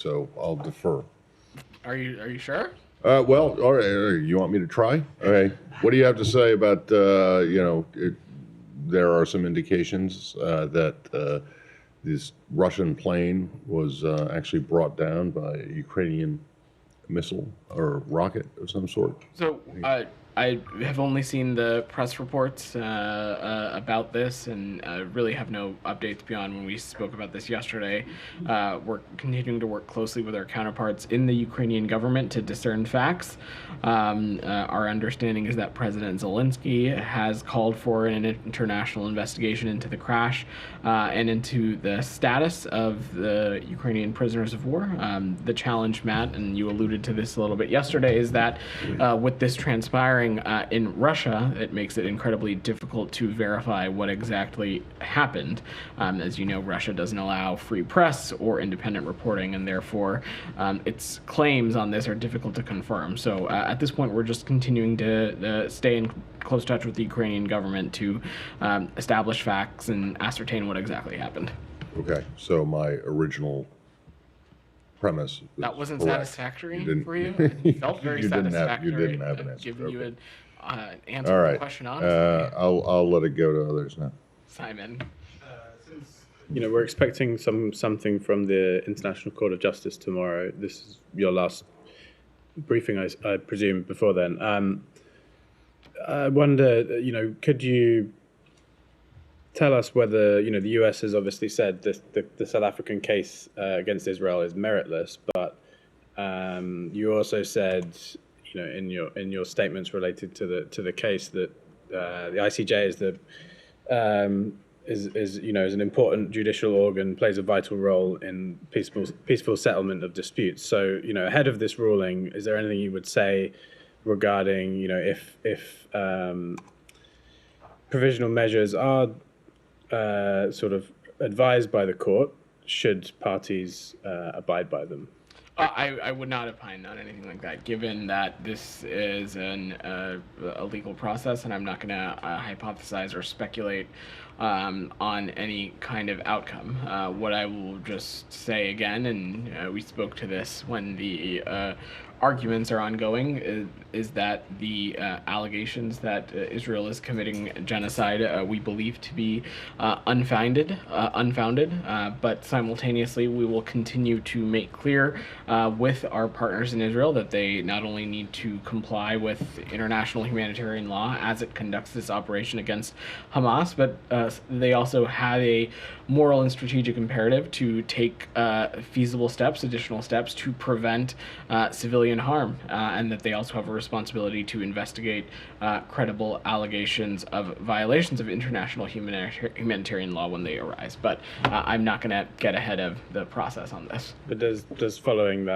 so I'll defer. Are you sure? Well, all right. You want me to try? All right. What do you have to say about there are some indications that this Russian plane was actually brought down by a Ukrainian missile or rocket of some sort? So I have only seen the press reports about this, and really have no updates beyond when we spoke about this yesterday. We're continuing to work closely with our counterparts in the Ukrainian government to discern facts. Our understanding is that President Zelensky has called for an international investigation into the crash and into the status of the Ukrainian prisoners of war. The challenge, Matt, and you alluded to this a little bit yesterday, is that with this transpiring in Russia, it makes it incredibly difficult to verify what exactly happened. As you know, Russia doesn't allow free press or independent reporting, and therefore its claims on this are difficult to confirm. So at this point, we're just continuing to stay in close touch with the Ukrainian government to establish facts and ascertain what exactly happened. Okay, so my original premise that wasn't correct. Satisfactory for you? It felt very satisfactory. You didn't have an answer. Giving okay. you an answer All to right. the question honestly. I'll let it go to others now. Simon. We're expecting something from the International Court of Justice tomorrow. This is your last briefing, I presume, before then. I wonder, could you tell us whether, the US has obviously said the South African case against Israel is meritless, but you also said, in your statements related to the case that the ICJ is an important judicial organ, plays a vital role in peaceful settlement of disputes. So, ahead of this ruling, is there anything you would say regarding, if provisional measures are sort of advised by the court, should parties abide by them? I would not opine on anything like that, given that this is a legal process, and I'm not going to hypothesize or speculate on any kind of outcome. What I will just say again, and we spoke to this when the arguments are ongoing, is that the allegations that Israel is committing genocide we believe to be unfounded, but simultaneously we will continue to make clear with our partners in Israel that they not only need to comply with international humanitarian law as it conducts this operation against Hamas, but they also have a moral and strategic imperative to take feasible steps, additional steps, to prevent civilian harm, and that they also have a responsibility to investigate credible allegations of violations of international humanitarian law when they arise. But I'm not going to get ahead of the process on this. But does following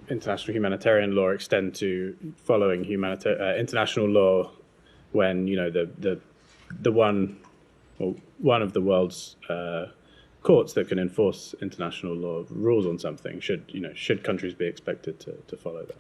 international humanitarian law extend to following international law when one of the world's courts that can enforce international law rules on something? Should countries be expected to follow that?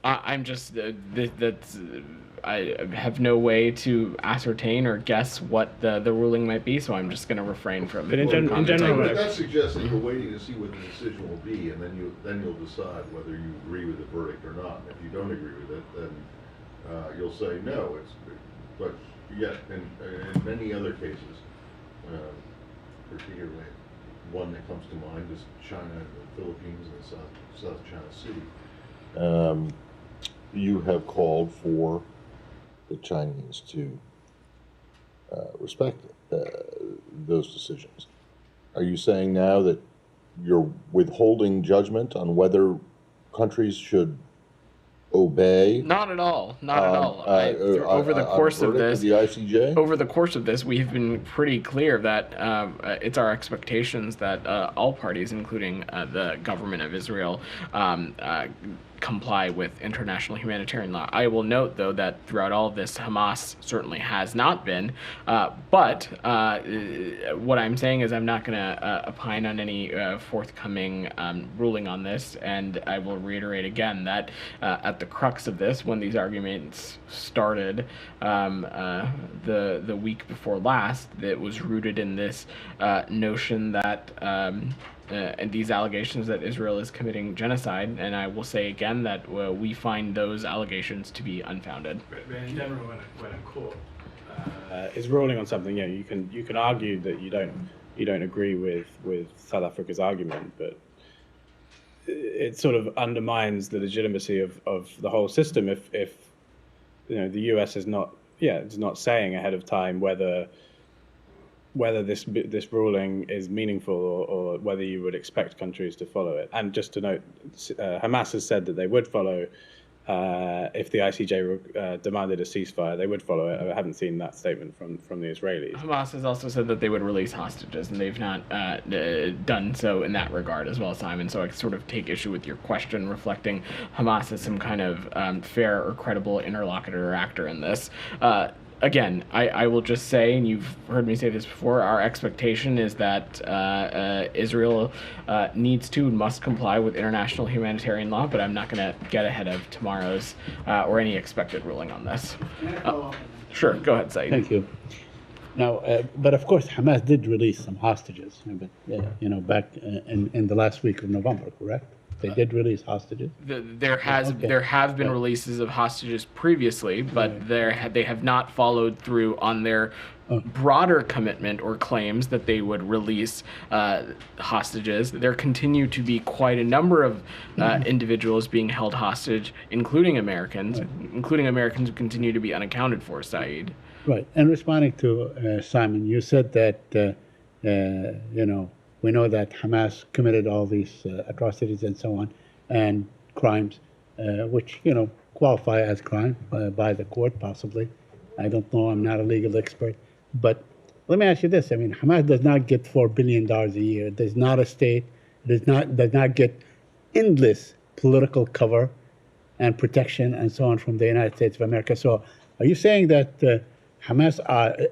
I have no way to ascertain or guess what the ruling might be, so I'm just going to refrain from. But in general, that suggests that you're waiting to see what the decision will be, and then you'll decide whether you agree with the verdict or not. And if you don't agree with it, then you'll say no. But yet, in many other cases, particularly one that comes to mind is China, the Philippines, and South China Sea. You have called for the Chinese to respect those decisions. Are you saying now that you're withholding judgment on whether countries should obey? Not at all. Not at all. Over the course of this, the ICJ? Over the course of this, we have been pretty clear that it's our expectations that all parties, including the government of Israel, comply with international humanitarian law. I will note, though, that throughout all of this, Hamas certainly has not been. But what I'm saying is I'm not going to opine on any forthcoming ruling on this, and I will reiterate again that at the crux of this, when these arguments started the week before last, that was rooted in this notion that and these allegations that Israel is committing genocide. And I will say again that we find those allegations to be unfounded. But in general, when a court is ruling on something, you can argue that you don't agree with South Africa's argument, but it sort of undermines the legitimacy of the whole system if the US is not saying ahead of time whether this ruling is meaningful or whether you would expect countries to follow it. And just to note, Hamas has said that they would follow. If the ICJ demanded a ceasefire, they would follow it. I haven't seen that statement from the Israelis. Hamas has also said that they would release hostages, and they've not done so in that regard as well, Simon. So I sort of take issue with your question, reflecting Hamas as some kind of fair or credible interlocutor or actor in this. Again, I will just say, and you've heard me say this before, our expectation is that Israel needs to and must comply with international humanitarian law, but I'm not going to get ahead of tomorrow's or any expected ruling on this. Sure, go ahead, Saeed. Thank you. Now, but of course, Hamas did release some hostages, but back in the last week of November, correct? They did release hostages. There have been releases of hostages previously, but they have not followed through on their broader commitment or claims that they would release hostages. There continue to be quite a number of individuals being held hostage, including Americans, who continue to be unaccounted for, Saeed. Right. And responding to Simon, you said that we know that Hamas committed all these atrocities and so on, and crimes, which, qualify as crime by the court, possibly. I don't know. I'm not a legal expert. But let me ask you this. I mean, Hamas does not get $4 billion a year. It is not a state. It does not get endless political cover and protection and so on from the United States of America. So are you saying that Hamas,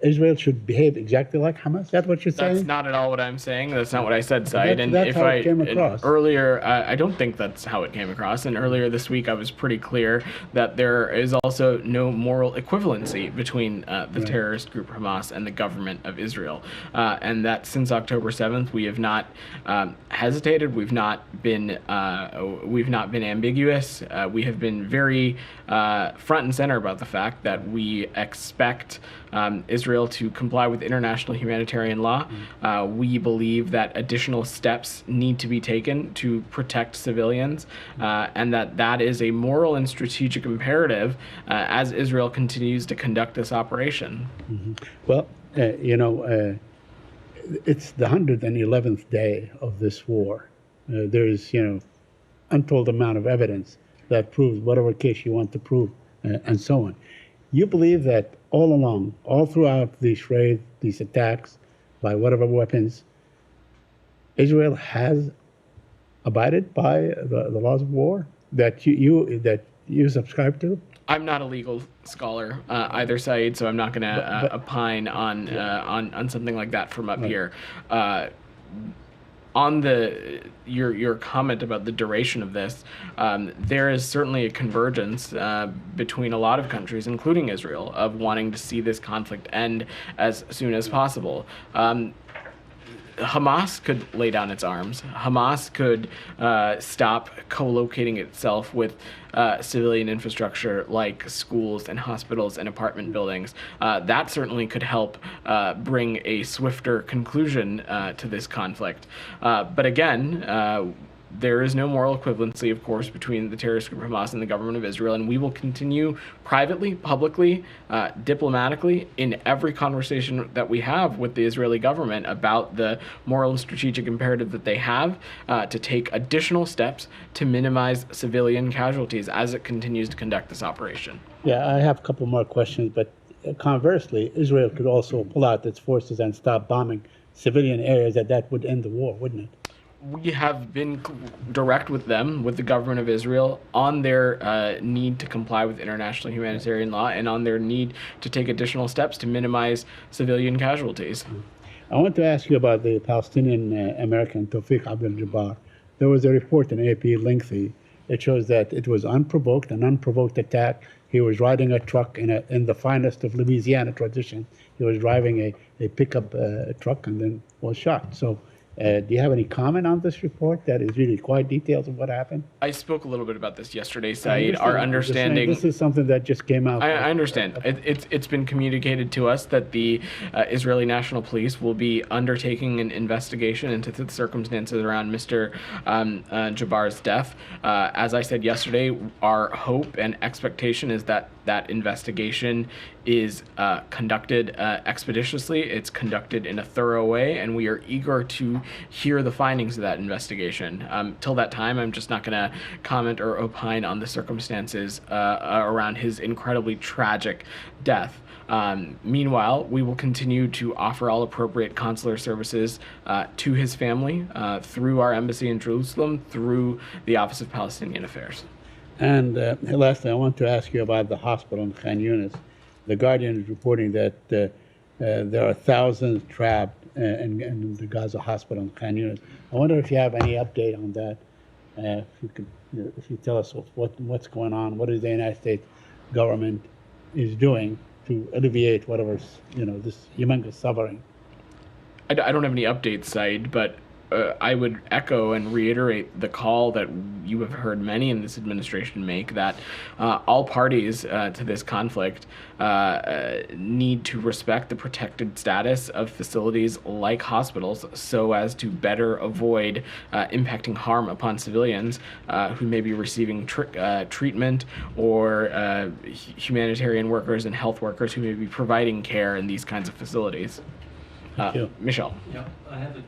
Israel should behave exactly like Hamas? That's what you're saying? That's not at all what I'm saying. That's not what I said, Saeed. That's how it came across. Earlier, I don't think that's how it came across. And earlier this week, I was pretty clear that there is also no moral equivalency between the terrorist group Hamas and the government of Israel, and that since October 7th, we have not hesitated. We've not been ambiguous. We have been very front and center about the fact that we expect Israel to comply with international humanitarian law. We believe that additional steps need to be taken to protect civilians, and that is a moral and strategic imperative as Israel continues to conduct this operation. Mm-hmm. Well, it's the 111th day of this war. There's, untold amount of evidence that proves whatever case you want to prove, and so on. You believe that all along, all throughout these raids, these attacks, by whatever weapons, Israel has abided by the laws of war that you subscribe to? I'm not a legal scholar either, Saeed, so I'm not going to opine on something like that from up here. On your comment about the duration of this, there is certainly a convergence between a lot of countries, including Israel, of wanting to see this conflict end as soon as possible. Hamas could lay down its arms. Hamas could stop co-locating itself with civilian infrastructure like schools and hospitals and apartment buildings. That certainly could help bring a swifter conclusion to this conflict. But again, there is no moral equivalency, of course, between the terrorist group Hamas and the government of Israel, and we will continue privately, publicly, diplomatically, in every conversation that we have with the Israeli government about the moral and strategic imperative that they have to take additional steps to minimize civilian casualties as it continues to conduct this operation. Yeah, I have a couple more questions, but conversely, Israel could also pull out its forces and stop bombing civilian areas, that would end the war, wouldn't it? We have been direct with them, with the government of Israel, on their need to comply with international humanitarian law and on their need to take additional steps to minimize civilian casualties. I want to ask you about the Palestinian American Tawfiq Abdul-Jabbar. There was a report in AP, lengthy. It shows that it was an unprovoked attack. He was riding a truck in the finest of Louisiana tradition. He was driving a pickup truck and then was shot. So Do you have any comment on this report that is really quite detailed of what happened? I spoke a little bit about this yesterday, I Saeed. Our understand. I'm just saying understanding. This is something that just came out. I understand. It's been communicated to us that the Israeli National Police will be undertaking an investigation into the circumstances around Mr. Jabbar's death. As I said yesterday, our hope and expectation is that that investigation is conducted expeditiously. It's conducted in a thorough way, and we are eager to hear the findings of that investigation. Till that time, I'm just not going to comment or opine on the circumstances around his incredibly tragic death. Meanwhile, we will continue to offer all appropriate consular services to his family through our embassy in Jerusalem, through the Office of Palestinian Affairs. And lastly, I want to ask you about the hospital in Khan Yunis. The Guardian is reporting that there are thousands trapped in the Gaza hospital in Khan Yunis. I wonder if you have any update on that. If you could, if you tell us what's going on, what is the United States government is doing to alleviate whatever's this humongous suffering. I don't have any updates, Said, but I would echo and reiterate the call that you have heard many in this administration make, that all parties to this conflict need to respect the protected status of facilities like hospitals so as to better avoid impacting harm upon civilians who may be receiving treatment, or humanitarian workers and health workers who may be providing care in these kinds of facilities. Thank you. Michelle. Yeah, I have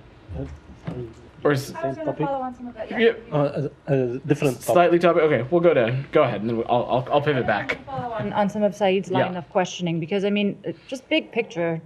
Or is I was going to follow on some of that. yeah, a different topic. slightly topic? Okay, we'll go ahead, and then I'll pivot back. Follow on some of Saeed's line Yeah. of questioning, because I mean, just big picture,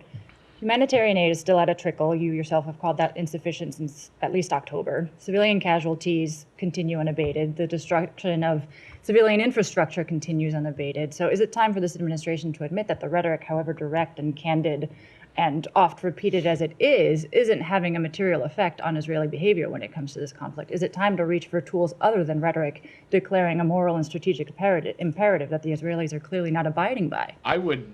humanitarian aid is still at a trickle. You yourself have called that insufficient since at least October. Civilian casualties continue unabated. The destruction of civilian infrastructure continues unabated. So is it time for this administration to admit that the rhetoric, however direct and candid and oft repeated as it is, isn't having a material effect on Israeli behavior when it comes to this conflict? Is it time to reach for tools other than rhetoric, declaring a moral and strategic imperative that the Israelis are clearly not abiding by? I would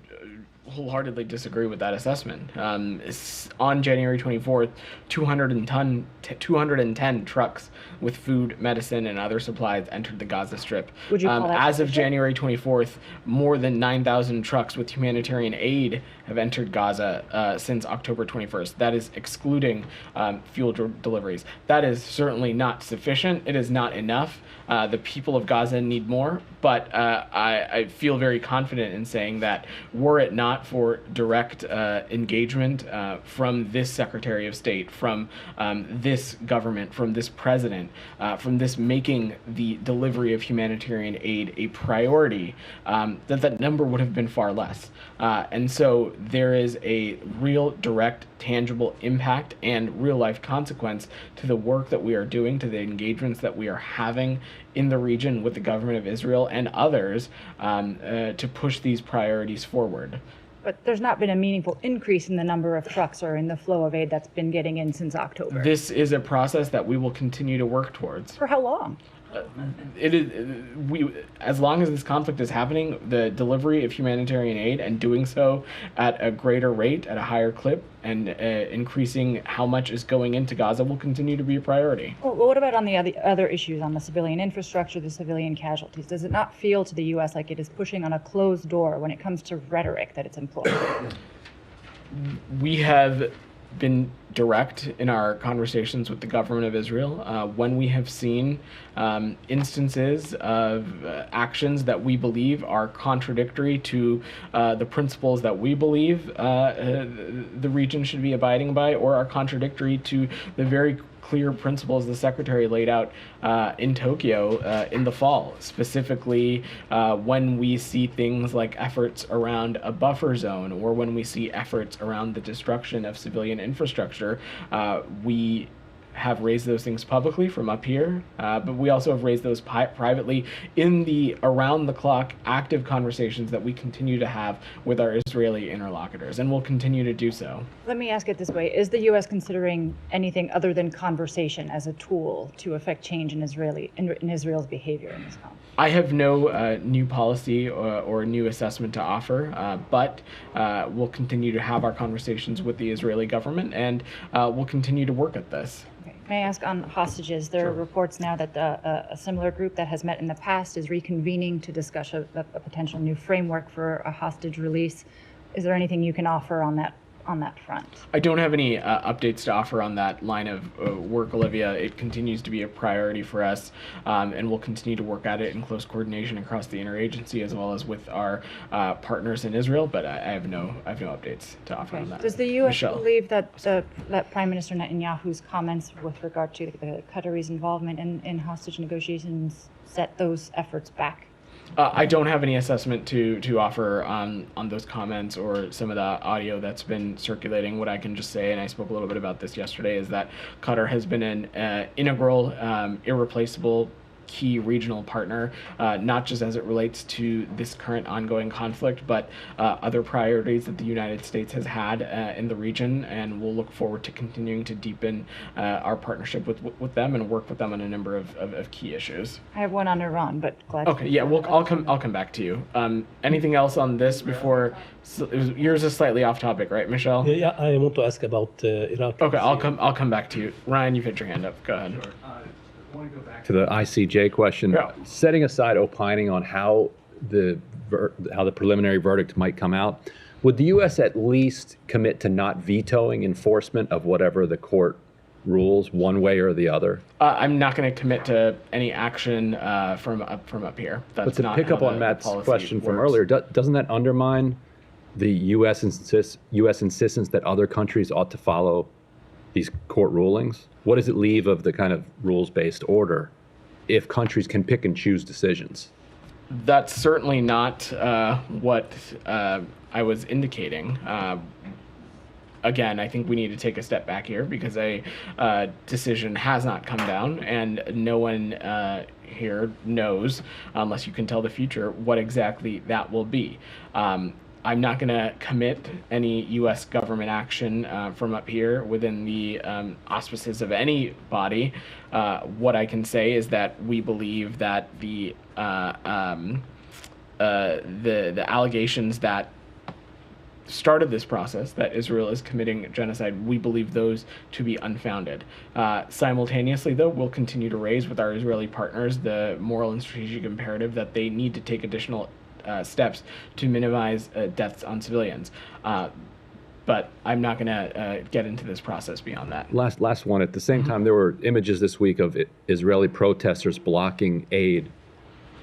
wholeheartedly disagree with that assessment. On January 24th, 210 trucks with food, medicine, and other supplies entered the Gaza Strip. Would you call that as of sufficient? January 24th, more than 9,000 trucks with humanitarian aid have entered Gaza since October 21st. That is excluding fuel deliveries. That is certainly not sufficient. It is not enough. The people of Gaza need more, but I feel very confident in saying that were it not for direct engagement from this Secretary of State, from this government, from this president, from this making the delivery of humanitarian aid a priority, that number would have been far less. And so there is a real direct, tangible impact and real life consequence to the work that we are doing, to the engagements that we are having in the region with the government of Israel and others to push these priorities forward. But there's not been a meaningful increase in the number of trucks or in the flow of aid that's been getting in since October. This is a process that we will continue to work towards. For how long? It is as long as this conflict is happening, the delivery of humanitarian aid, and doing so at a greater rate, at a higher clip, and increasing how much is going into Gaza will continue to be a priority. Well, what about on the other issues, on the civilian infrastructure, the civilian casualties? Does it not feel to the U.S. like it is pushing on a closed door when it comes to rhetoric that it's employing? We have been direct in our conversations with the government of Israel when we have seen instances of actions that we believe are contradictory to the principles that we believe the region should be abiding by, or are contradictory to the very clear principles the Secretary laid out in Tokyo in the fall. Specifically, when we see things like efforts around a buffer zone, or when we see efforts around the destruction of civilian infrastructure, we have raised those things publicly from up here, but we also have raised those privately in the around-the-clock active conversations that we continue to have with our Israeli interlocutors, and we'll continue to do so. Let me ask it this way. Is the U.S. considering anything other than conversation as a tool to affect change in Israel's behavior in this conflict? I have no new policy or new assessment to offer, but we'll continue to have our conversations with the Israeli government, and we'll continue to work at this. Okay. May I ask on hostages? There are reports now that a similar group that has met in the past is reconvening to discuss a potential new framework for a hostage release. Is there anything you can offer on that front? I don't have any updates to offer on that line of work, Olivia. It continues to be a priority for us, and we'll continue to work at it in close coordination across the interagency as well as with our partners in Israel. But I have no updates to offer on that. Does the U.S. Michelle. believe that that Prime Minister Netanyahu's comments with regard to the Qataris' involvement in hostage negotiations set those efforts back? I don't have any assessment to offer on those comments or some of the audio that's been circulating. What I can just say, and I spoke a little bit about this yesterday, is that Qatar has been an integral, irreplaceable key regional partner, not just as it relates to this current ongoing conflict, but other priorities that the United States has had in the region, and we'll look forward to continuing to deepen our partnership with them and work with them on a number of key issues. I have one on Iran, but glad. Okay, yeah, I'll come back to you. Anything else on this before? Yours is slightly off topic, right, Michelle? Yeah, I want to ask about Iraq. Okay, I'll come back to you. Ryan, you've had your hand up. Go ahead. To the ICJ question, Yeah. setting aside opining on how the preliminary verdict might come out, would the U.S. at least commit to not vetoing enforcement of whatever the court rules, one way or the other? I'm not going to commit to any action from up here. That's But to not pick how up on the Matt's policy question from works. earlier, doesn't that undermine the U.S. insistence that other countries ought to follow these court rulings? What does it leave of the kind of rules-based order if countries can pick and choose decisions? That's certainly not what I was indicating. Again, I think we need to take a step back here because a decision has not come down, and no one here knows, unless you can tell the future, what exactly that will be. I'm not going to commit any U.S. government action from up here within the auspices of any body. What I can say is that we believe that the allegations that started this process, that Israel is committing genocide, we believe those to be unfounded. Simultaneously, though, we'll continue to raise with our Israeli partners the moral and strategic imperative that they need to take additional steps to minimize deaths on civilians. But I'm not going to get into this process beyond that. Last one. At the same time, there were images this week of Israeli protesters blocking aid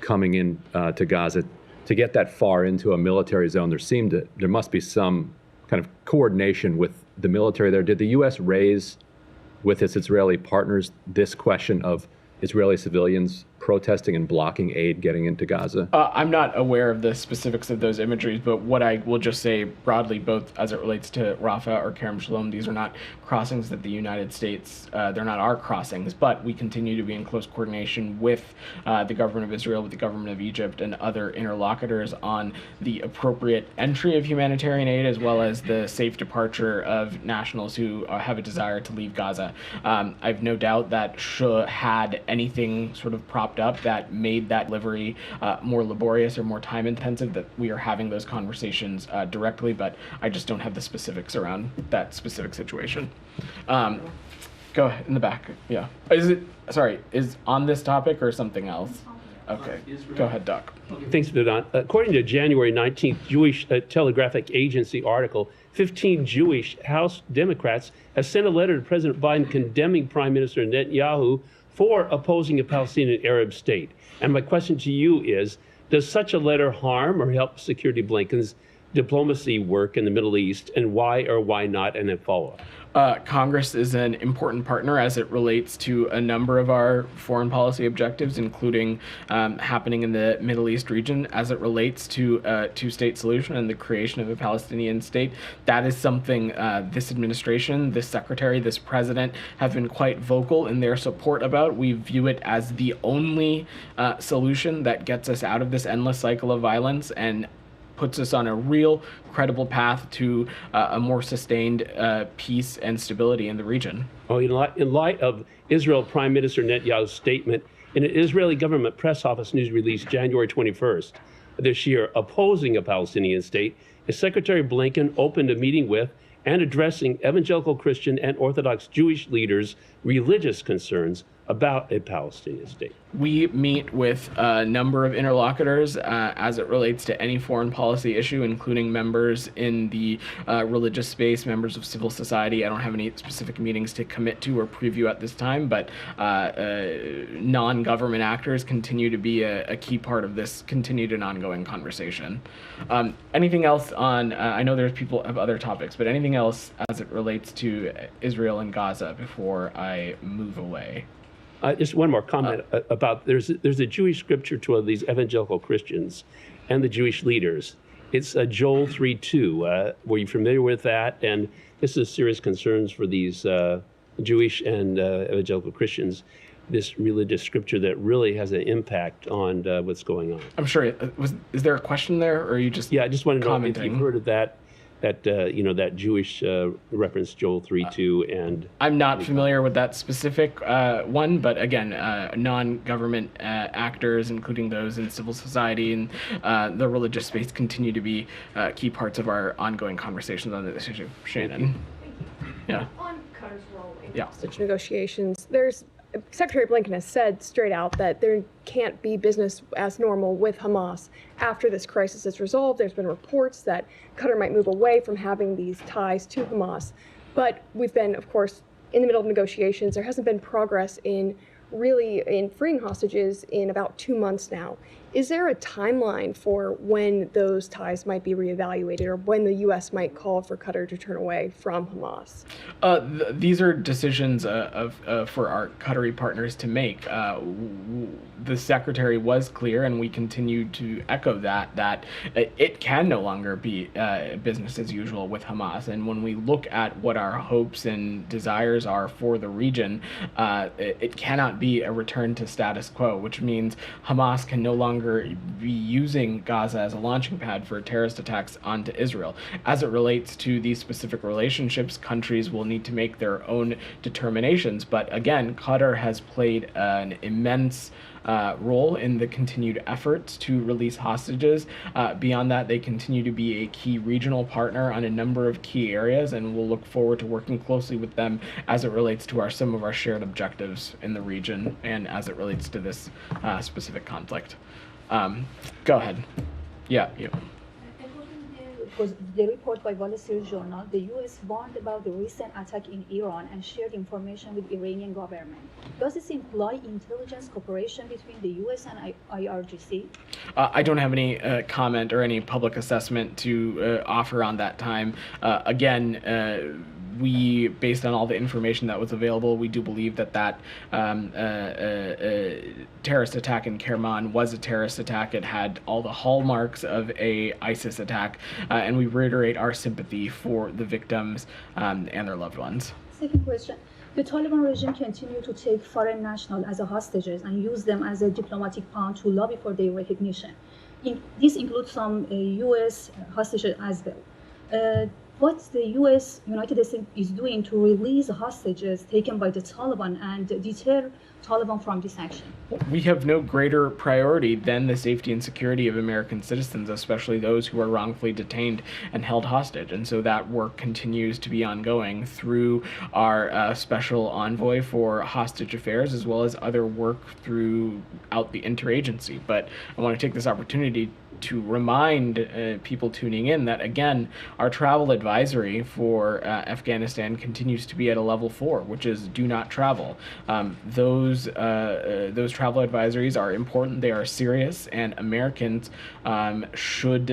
coming in to Gaza. To get that far into a military zone, there must be some kind of coordination with the military there. Did the U.S. raise with its Israeli partners this question of Israeli civilians protesting and blocking aid getting into Gaza? I'm not aware of the specifics of those imageries, but what I will just say broadly, both as it relates to Rafah or Kerem Shalom, these are not crossings that the United States, they're not our crossings, but we continue to be in close coordination with the government of Israel, with the government of Egypt, and other interlocutors on the appropriate entry of humanitarian aid, as well as the safe departure of nationals who have a desire to leave Gaza. I've no doubt that had anything sort of propped up that made that delivery more laborious or more time intensive, that we are having those conversations directly, but I just don't have the specifics around that specific situation. Go ahead, in the back. Yeah. Is on this topic or something else? Okay. Go ahead, Doc. Thanks, Vedant. According to a January 19th Jewish Telegraphic Agency article, 15 Jewish House Democrats have sent a letter to President Biden condemning Prime Minister Netanyahu for opposing a Palestinian Arab state. And my question to you is, does such a letter harm or help Secretary Blinken's diplomacy work in the Middle East, and why or why not, and then follow up. Congress is an important partner as it relates to a number of our foreign policy objectives, including happening in the Middle East region as it relates to a two-state solution and the creation of a Palestinian state. That is something this administration, this secretary, this president have been quite vocal in their support about. We view it as the only solution that gets us out of this endless cycle of violence and puts us on a real credible path to a more sustained peace and stability in the region. Oh, in light of Israel Prime Minister Netanyahu's statement in an Israeli government press office news release January 21st this year opposing a Palestinian state, Secretary Blinken opened a meeting with and addressing evangelical Christian and Orthodox Jewish leaders' religious concerns about a Palestinian state. We meet with a number of interlocutors as it relates to any foreign policy issue, including members in the religious space, members of civil society. I don't have any specific meetings to commit to or preview at this time, but non-government actors continue to be a key part of this continued and ongoing conversation. Anything else on, I know there's people have other topics, but anything else as it relates to Israel and Gaza before I move away? Just one more comment about there's a Jewish scripture to these evangelical Christians and the Jewish leaders. It's Joel 3:2. Were you familiar with that? And this is serious concerns for these Jewish and evangelical Christians. This religious scripture that really has an impact on what's going on. I'm sure. Is there a question there, or are you just I just want to know if commenting? you've heard of that that Jewish reference Joel 3:2 and. I'm not familiar with that specific one, but again, non-government actors, including those in civil society and the religious space, continue to be key parts of our ongoing conversations on this issue. Shannon. Yeah. On Qatar's role in Yeah. hostage negotiations, Secretary Blinken has said straight out that there can't be business as normal with Hamas after this crisis is resolved. There's been reports that Qatar might move away from having these ties to Hamas. But we've been, of course, in the middle of negotiations. There hasn't been progress in freeing hostages in about 2 months now. Is there a timeline for when those ties might be reevaluated or when the U.S. might call for Qatar to turn away from Hamas? These are decisions for our Qatari partners to make. The secretary was clear, and we continue to echo that it can no longer be business as usual with Hamas. And when we look at what our hopes and desires are for the region, it cannot be a return to status quo, which means Hamas can no longer be using Gaza as a launching pad for terrorist attacks onto Israel. As it relates to these specific relationships, countries will need to make their own determinations. But again, Qatar has played an immense role in the continued efforts to release hostages. Beyond that, they continue to be a key regional partner on a number of key areas, and we'll look forward to working closely with them as it relates to some of our shared objectives in the region and as it relates to this specific conflict. Go ahead. Yeah, you. According to the report by Wall Street Journal, the U.S. warned about the recent attack in Iran and shared information with the Iranian government. Does this imply intelligence cooperation between the U.S. and IRGC? I don't have any comment or any public assessment to offer on that time. Again, we, based on all the information that was available, we do believe that terrorist attack in Kerman was a terrorist attack. It had all the hallmarks of a ISIS attack, and we reiterate our sympathy for the victims and their loved ones. Second question. The Taliban regime continue to take foreign nationals as hostages and use them as a diplomatic pawn to lobby for their recognition. This includes some U.S. hostages as well. What the U.S. United States is doing to release hostages taken by the Taliban and deter Taliban from this action? We have no greater priority than the safety and security of American citizens, especially those who are wrongfully detained and held hostage. And so that work continues to be ongoing through our special envoy for hostage affairs, as well as other work throughout the interagency. But I want to take this opportunity to remind people tuning in that, again, our travel advisory for Afghanistan continues to be at a level 4, which is do not travel. Those travel advisories are important. They are serious, and Americans should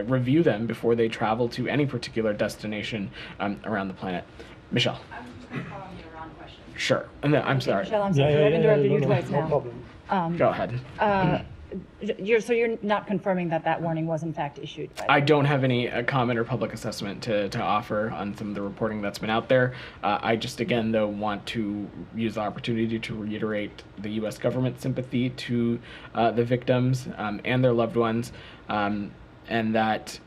review them before they travel to any particular destination around the planet. Michelle. I'm just going to follow on the Iran question. Sure. And then, I'm sorry. Michelle, I'm sorry. I've interrupted you twice no now. problem. Go ahead. You're not confirming that warning was in fact issued by I don't have any comment or public assessment to offer on some of the reporting that's been out there. I just, again, though, want to use the opportunity to reiterate the U.S. government's sympathy to the victims and their loved ones, and that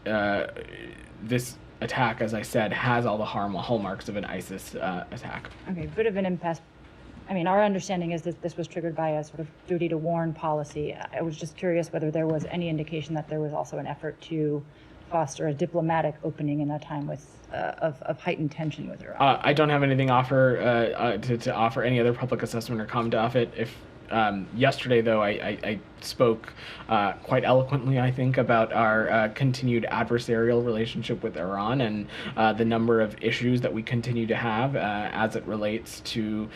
this attack, as I said, has all the hallmarks of an ISIS attack. Okay, bit of an impasse. I mean, our understanding is that this was triggered by a sort of duty to warn policy. I was just curious whether there was any indication that there was also an effort to foster a diplomatic opening in a time of heightened tension with Iraq. I don't have anything to offer any other public assessment or comment off it. If yesterday, though, I spoke quite eloquently, I think, about our continued adversarial relationship with Iran and the number of issues that we continue to have as it relates to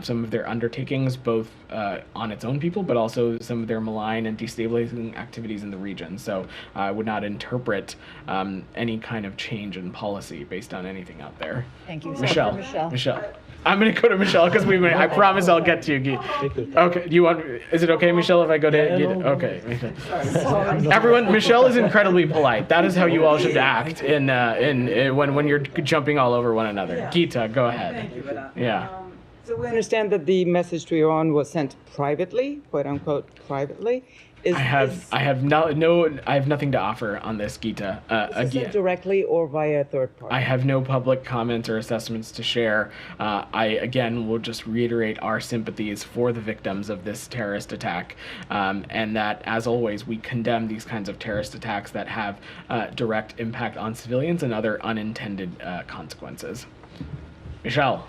some of their undertakings, both on its own people, but also some of their malign and destabilizing activities in the region. So I would not interpret any kind of change in policy based on anything out there. Thank you. Michelle. I'm going to go to Michelle because I promise I'll get to you. Okay. Do you want? Is it okay, Michelle, if I go to Gita? Okay. Everyone, Michelle is incredibly polite. That is how you all should act in when you're jumping all over one another. Yeah. Gita, go ahead. Thank you, Vedant. Yeah. So we understand that the message to Iran was sent privately, quote unquote, privately. I have nothing to offer on this, Gita. Again, directly or via a third party. I have no public comments or assessments to share. I again will just reiterate our sympathies for the victims of this terrorist attack, and that, as always, we condemn these kinds of terrorist attacks that have direct impact on civilians and other unintended consequences. Michelle.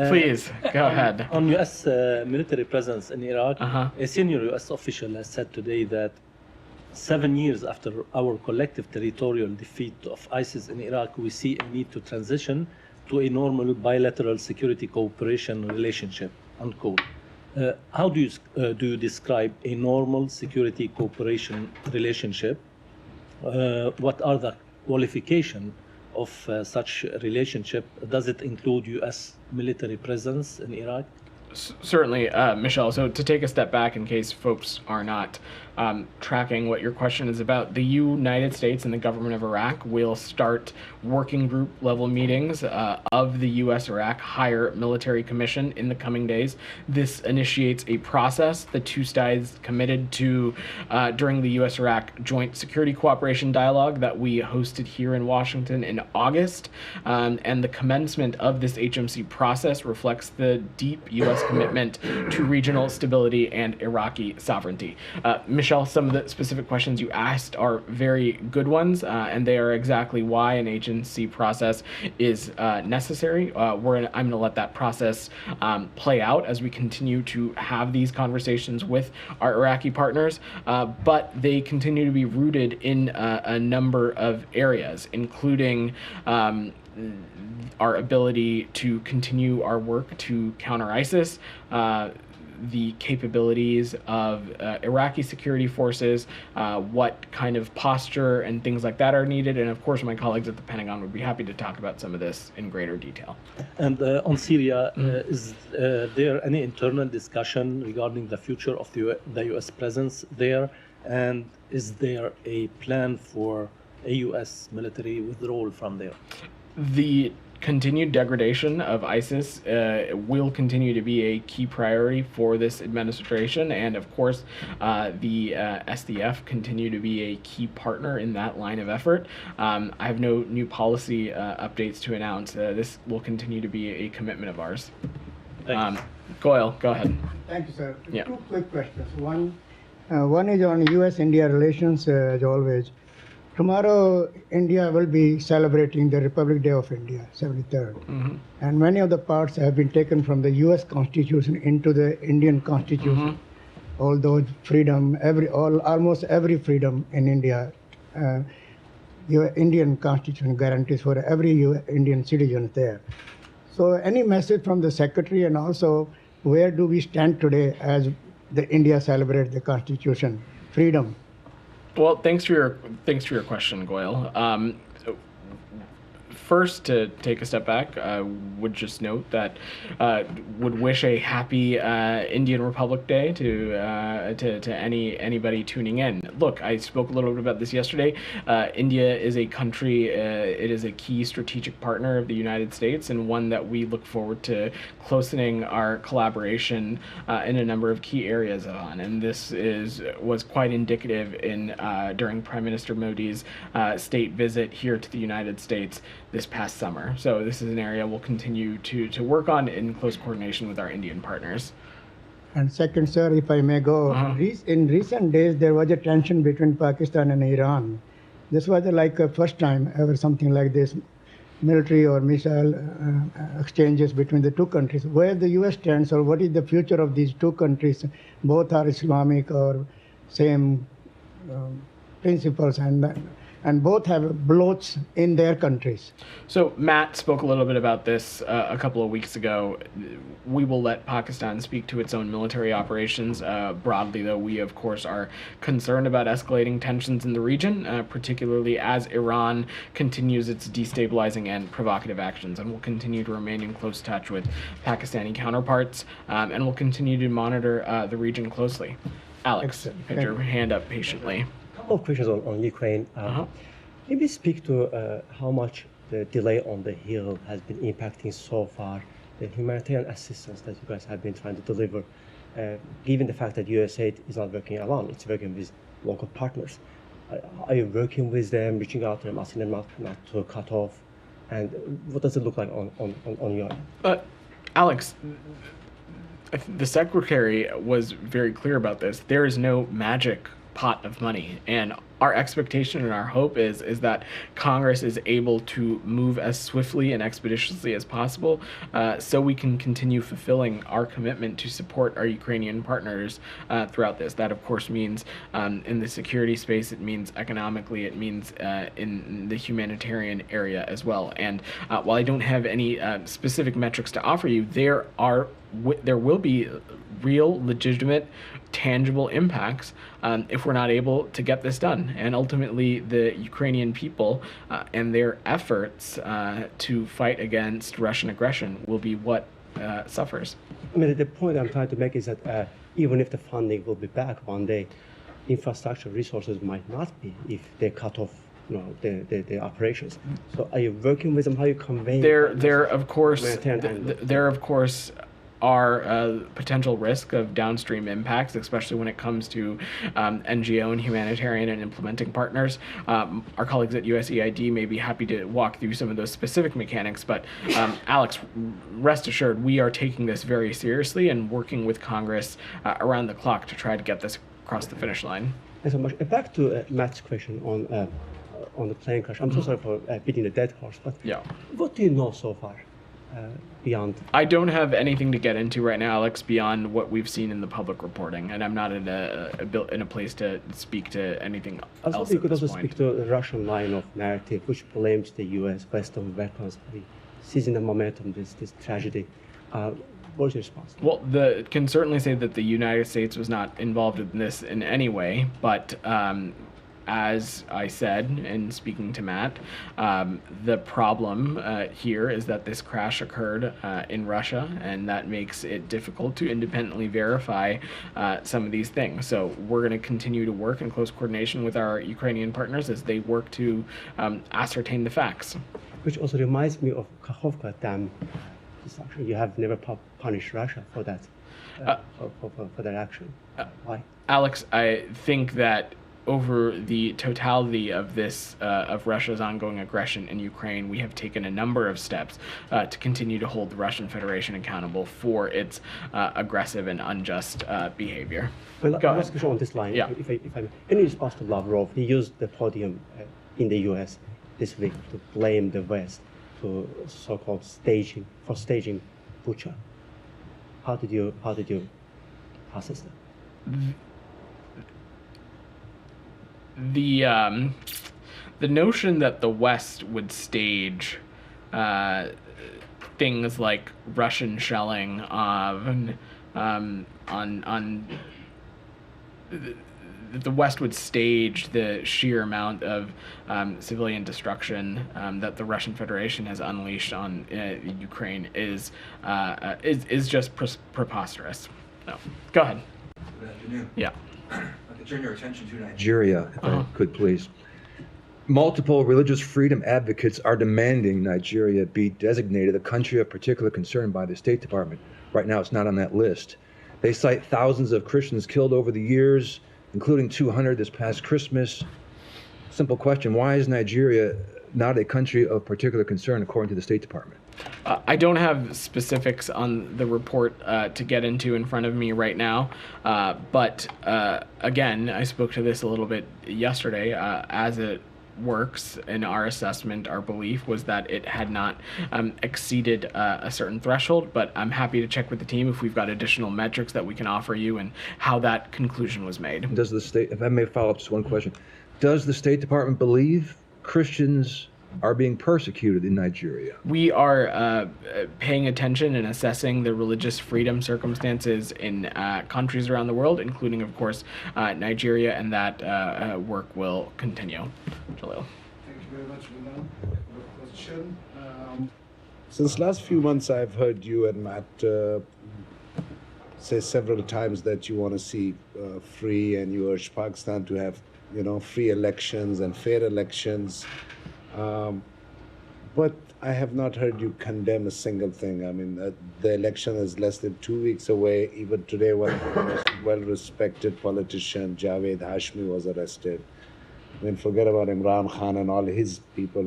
Please, go ahead. On U.S. Military presence in Iraq, a senior U.S. official has said today that 7 years after our collective territorial defeat of ISIS in Iraq, we see a need to transition to a normal bilateral security cooperation relationship, unquote. How do you describe a normal security cooperation relationship? What are the qualifications of such relationship? Does it include U.S. military presence in Iraq? Certainly, Michelle. So to take a step back in case folks are not tracking what your question is about, the United States and the government of Iraq will start working group level meetings of the U.S.-Iraq Higher Military Commission in the coming days. This initiates a process the two sides committed to during the U.S.-Iraq Joint Security Cooperation Dialogue that we hosted here in Washington in August. And the commencement of this HMC process reflects the deep U.S. commitment to regional stability and Iraqi sovereignty. Michelle, some of the specific questions you asked are very good ones, and they are exactly why an agency process is necessary. I'm going to let that process play out as we continue to have these conversations with our Iraqi partners, but they continue to be rooted in a number of areas, including our ability to continue our work to counter ISIS, the capabilities of Iraqi security forces, what kind of posture and things like that are needed, and of course my colleagues at the Pentagon would be happy to talk about some of this in greater detail. And on Syria, is there any internal discussion regarding the future of the U.S. presence there, and is there a plan for a U.S. military withdrawal from there? The continued degradation of ISIS will continue to be a key priority for this administration, and of course the SDF continue to be a key partner in that line of effort. I have no new policy updates to announce. This will continue to be a commitment of ours. Goyle, go ahead. Thank you, sir. Yeah. Two quick questions. One is on U.S.-India relations, as always. Tomorrow, India will be celebrating the Republic Day of India, 73rd. Mm-hmm. And many of the parts have been taken from the U.S. Constitution into the Indian Constitution. all those freedom, almost every freedom in India, your Indian constitution guarantees for every Indian citizen there. So any message from the secretary, and also where do we stand today as the India celebrates the constitution, freedom? Well, thanks for your question, Goyal. First, to take a step back, I would just note that would wish a happy Indian Republic Day to anybody tuning in. Look, I spoke a little bit about this yesterday. India is a country. It is a key strategic partner of the United States, and one that we look forward to closening our collaboration in a number of key areas on. And this was quite indicative during Prime Minister Modi's state visit here to the United States this past summer. So this is an area we'll continue to work on in close coordination with our Indian partners. And second, sir, if I may go, in recent days there was a tension between Pakistan and Iran. This was like a first time ever something like this, military or missile exchanges between the two countries. Where the U.S. stands, or what is the future of these two countries? Both are Islamic or same principles, and both have bloats in their countries. So Matt spoke a little bit about this a couple of weeks ago. We will let Pakistan speak to its own military operations. Broadly, though, we, of course, are concerned about escalating tensions in the region, particularly as Iran continues its destabilizing and provocative actions. And we'll continue to remain in close touch with Pakistani counterparts, and we'll continue to monitor the region closely. Alex, you had your hand up patiently. Of questions on Ukraine. Maybe speak to how much the delay on the Hill has been impacting so far the humanitarian assistance that you guys have been trying to deliver, given the fact that USAID is not working alone, it's working with local partners. Are you working with them, reaching out to them, asking them not to cut off? And what does it look like on your end? Alex, the Secretary was very clear about this. There is no magic pot of money, and our expectation and our hope is that Congress is able to move as swiftly and expeditiously as possible, so we can continue fulfilling our commitment to support our Ukrainian partners throughout this. That, of course, means in the security space, it means economically, it means in the humanitarian area as well. And while I don't have any specific metrics to offer you, there will be real, legitimate, tangible impacts if we're not able to get this done. And ultimately, the Ukrainian people and their efforts to fight against Russian aggression will be what suffers. I mean, the point I'm trying to make is that even if the funding will be back one day, infrastructure resources might not be if they cut off the operations. So are you working with them? How are you conveying? There of course are potential risk of downstream impacts, especially when it comes to NGO and humanitarian and implementing partners. Our colleagues at USAID may be happy to walk through some of those specific mechanics, but Alex, rest assured, we are taking this very seriously and working with Congress around the clock to try to get this across the finish line. Thanks so much. Back to Matt's question on the plane crash. I'm so sorry for beating the dead horse, but what do you know so far? Beyond? I don't have anything to get into right now, Alex, beyond what we've seen in the public reporting, and I'm not in a place to speak to anything else. I was you could also speak to the Russian line of narrative, which blames the U.S. Western weapons, seizing the momentum, this tragedy. What's your response? Well, can certainly say that the United States was not involved in this in any way, but as I said in speaking to Matt, the problem here is that this crash occurred in Russia, and that makes it difficult to independently verify some of these things. So we're going to continue to work in close coordination with our Ukrainian partners as they work to ascertain the facts. Which also reminds me of Kakhovka Dam destruction. You have never punished Russia for that, for that action. Why? Alex, I think that over the totality of this, of Russia's ongoing aggression in Ukraine, we have taken a number of steps to continue to hold the Russian Federation accountable for its aggressive and unjust behavior. Well, last question on this line. Yeah. If I may. In response to Lavrov, he used the podium in the U.S. this week to blame the West for so-called staging Bucha. How did you process that? the notion that the West would stage things like Russian shelling the West would stage the sheer amount of civilian destruction that the Russian Federation has unleashed on Ukraine is just preposterous. No, go ahead. Good afternoon. Yeah. I'd like to turn your attention to Nigeria, if I could, please. Multiple religious freedom advocates are demanding Nigeria be designated a country of particular concern by the State Department. Right now, it's not on that list. They cite thousands of Christians killed over the years, including 200 this past Christmas. Simple question, why is Nigeria not a country of particular concern according to the State Department? I don't have specifics on the report to get into in front of me right now, but again, I spoke to this a little bit yesterday. As it works in our assessment, our belief was that it had not exceeded a certain threshold, but I'm happy to check with the team if we've got additional metrics that we can offer you and how that conclusion was made. Does the state, if I may follow up just one question, does the State Department believe Christians are being persecuted in Nigeria? We are paying attention and assessing the religious freedom circumstances in countries around the world, including, of course, Nigeria, and that work will continue. Jalil. Thank you very much, Vedant. Question. Since last few months, I've heard you and Matt say several times that you want to see free, and you urge Pakistan to have, free elections and fair elections. But I have not heard you condemn a single thing. I mean, the election is less than 2 weeks away. Even today, one of the most well-respected politician, Javed Hashmi, was arrested. I mean, forget about Imran Khan and all his people,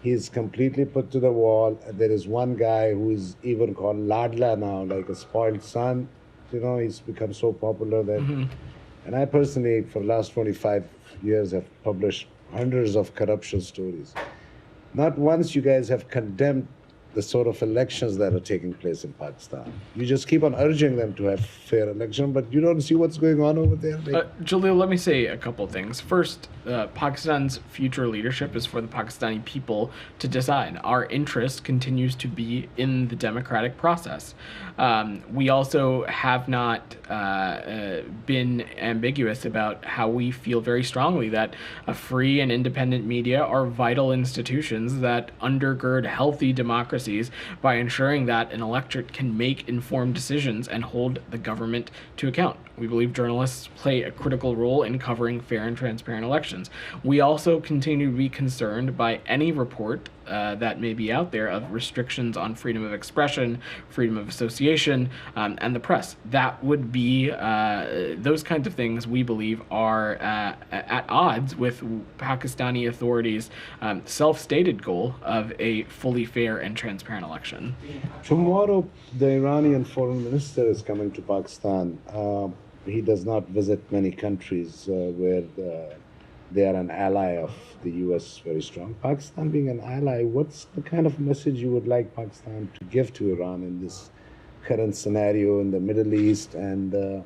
he's completely put to the wall. There is one guy who is even called Ladla now, like a spoiled son. He's become so popular that... And I personally, for the last 25 years, have published hundreds of corruption stories. Not once you guys have condemned the sort of elections that are taking place in Pakistan. You just keep on urging them to have fair election, but you don't see what's going on over there. Jalil, let me say a couple things. First, Pakistan's future leadership is for the Pakistani people to decide. Our interest continues to be in the democratic process. We also have not been ambiguous about how we feel very strongly that a free and independent media are vital institutions that undergird healthy democracies by ensuring that an electorate can make informed decisions and hold the government to account. We believe journalists play a critical role in covering fair and transparent elections. We also continue to be concerned by any report that may be out there of restrictions on freedom of expression, freedom of association, and the press. That would be, those kinds of things we believe are at odds with Pakistani authorities' self-stated goal of a fully fair and transparent election. Tomorrow, the Iranian foreign minister is coming to Pakistan. He does not visit many countries where they are an ally of the U.S. very strong. Pakistan being an ally, what's the kind of message you would like Pakistan to give to Iran in this current scenario in the Middle East and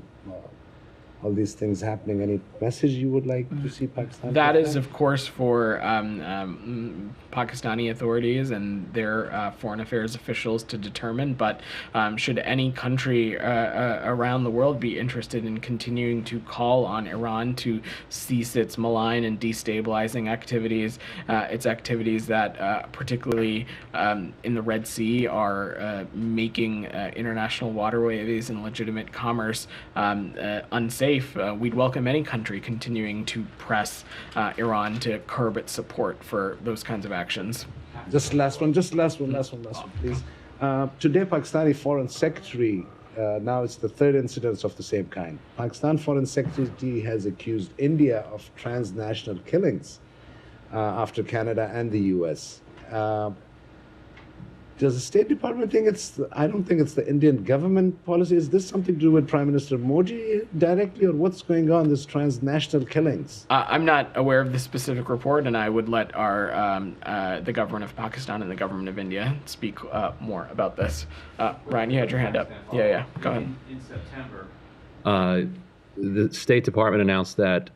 all these things happening? Any message you would like to see Pakistan? That is, of course, for Pakistani authorities and their foreign affairs officials to determine. But should any country around the world be interested in continuing to call on Iran to cease its malign and destabilizing activities, its activities that particularly in the Red Sea are making international waterways and legitimate commerce unsafe, we'd welcome any country continuing to press Iran to curb its support for those kinds of actions. Just last one, please. Today, Pakistani Foreign Secretary, now it's the third incidence of the same kind. Pakistan Foreign Secretary has accused India of transnational killings after Canada and the US. Does the State Department think I don't think it's the Indian government policy. Is this something to do with Prime Minister Modi directly, or what's going on, this transnational killings? I'm not aware of the specific report, and I would let the government of Pakistan and the government of India speak more about this. Ryan, you had your hand up. Yeah, go ahead. In September, the State Department announced that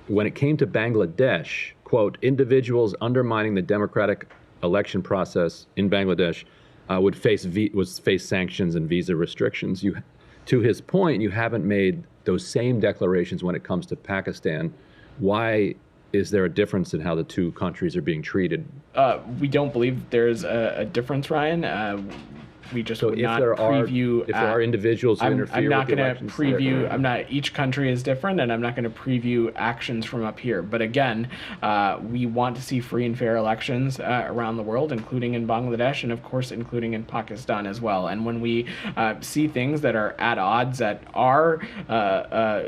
when it came to Bangladesh, quote, individuals undermining the democratic election process in Bangladesh would face sanctions and visa restrictions. To his point, you haven't made those same declarations when it comes to Pakistan. Why is there a difference in how the two countries are being treated? We don't believe there's a difference, Ryan. We just would not preview. If there are individuals who interfere I'm not with the going to elections, preview. Each country is different, and I'm not going to preview actions from up here. But again, we want to see free and fair elections around the world, including in Bangladesh, and of course, including in Pakistan as well. And when we see things that are at odds at our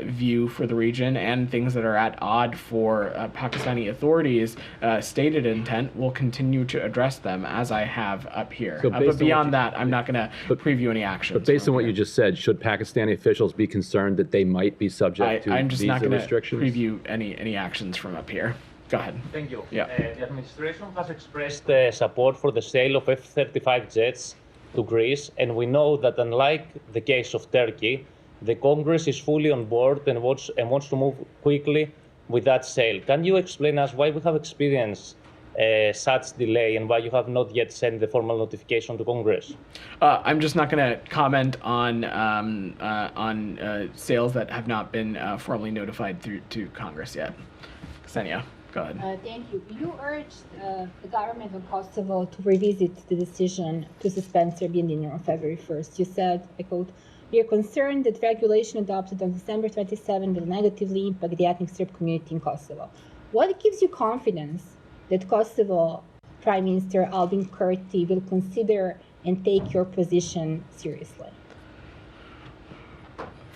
view for the region, and things that are at odds for Pakistani authorities' stated intent, we'll continue to address them as I have up here. But beyond that, I'm not going to preview any actions. But based on what you just said, should Pakistani officials be concerned that they might be subject to I'm just visa not going to restrictions? preview any actions from up here. Go ahead. Thank you. Yeah. The administration has expressed support for the sale of F-35 jets to Greece, and we know that unlike the case of Turkey, the Congress is fully on board and wants to move quickly with that sale. Can you explain us why we have experienced such delay and why you have not yet sent the formal notification to Congress? I'm just not going to comment on sales that have not been formally notified through to Congress yet. Ksenia, go ahead. Thank you. You urged the government of Kosovo to revisit the decision to suspend Serbian dinner on February 1st. You said, I quote, "We are concerned that regulation adopted on December 27 will negatively impact the ethnic Serb community in Kosovo." What gives you confidence that Kosovo Prime Minister Albin Kurti will consider and take your position seriously?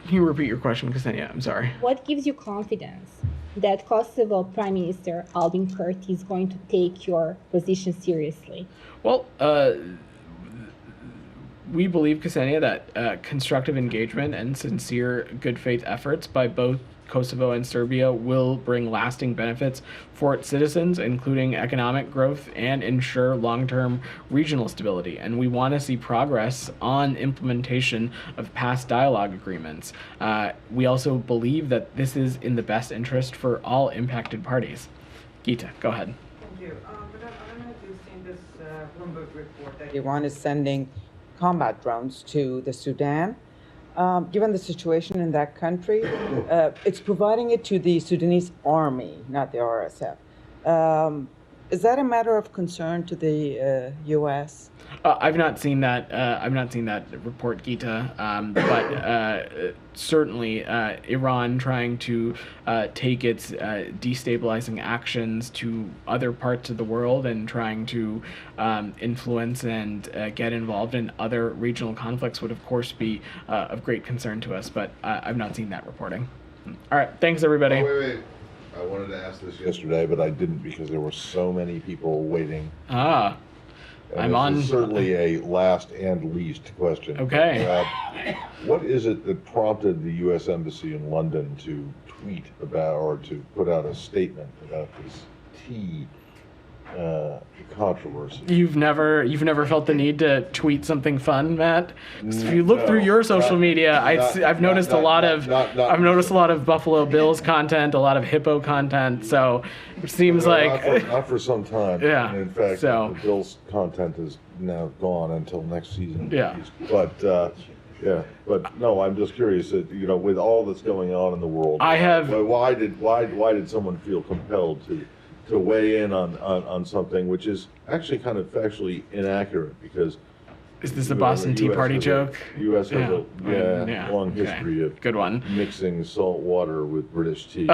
Can you repeat your question, Ksenia? I'm sorry. What gives you confidence that Kosovo Prime Minister Albin Kurti is going to take your position seriously? Well, we believe, Ksenia, that constructive engagement and sincere good faith efforts by both Kosovo and Serbia will bring lasting benefits for its citizens, including economic growth, and ensure long-term regional stability. And we want to see progress on implementation of past dialogue agreements. We also believe that this is in the best interest for all impacted parties. Geeta, go ahead. Thank you. I don't know if you've seen this Bloomberg report that Iran is sending combat drones to the Sudan. Given the situation in that country, it's providing it to the Sudanese army, not the RSF. Is that a matter of concern to the U.S.? I've not seen that. I've not seen that report, Geeta. But certainly, Iran trying to take its destabilizing actions to other parts of the world and trying to influence and get involved in other regional conflicts would, of course, be of great concern to us. But I've not seen that reporting. All right. Thanks, everybody. Oh, wait. I wanted to ask this yesterday, but I didn't because there were so many people waiting. And I'm on. Is certainly a last and least question. Okay. What is it that prompted the U.S. Embassy in London to tweet about or to put out a statement about this tea controversy? You've never felt the need to tweet something fun, Matt? 'Cause if you look through your social media, I've noticed a lot of Buffalo Bills content, a lot of Hippo content. So it seems like not for some time. Yeah. And in fact, So the Bills content is now gone until next season. Yeah. But but no, I'm just curious that with all that's going on in the world, why did someone feel compelled to weigh in on something which is actually kind of factually inaccurate? Because is this a Boston Tea Party joke? U.S. has a long history of good one mixing salt water with British tea.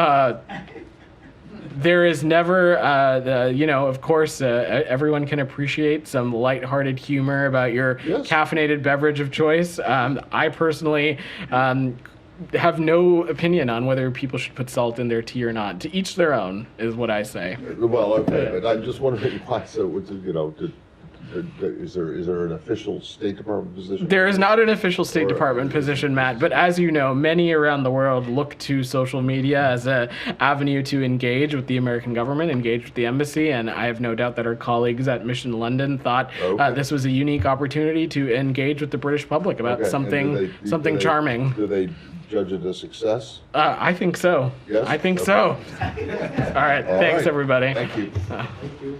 There is never, of course, everyone can appreciate some lighthearted humor about your caffeinated beverage of choice. I personally have no opinion on whether people should put salt in their tea or not. To each their own, is what I say. Well, okay, but I'm just wondering why. So, is there an official State Department position? There is not an official State Department position, Matt. But as you know, many around the world look to social media as an avenue to engage with the American government, engage with the embassy, and I have no doubt that our colleagues at Mission London thought this was a unique opportunity to engage with the British public about something charming. Do they judge it a success? I think so. Yes? I think Okay. so. All right. All Thanks, right. everybody. Thank you. Thank you.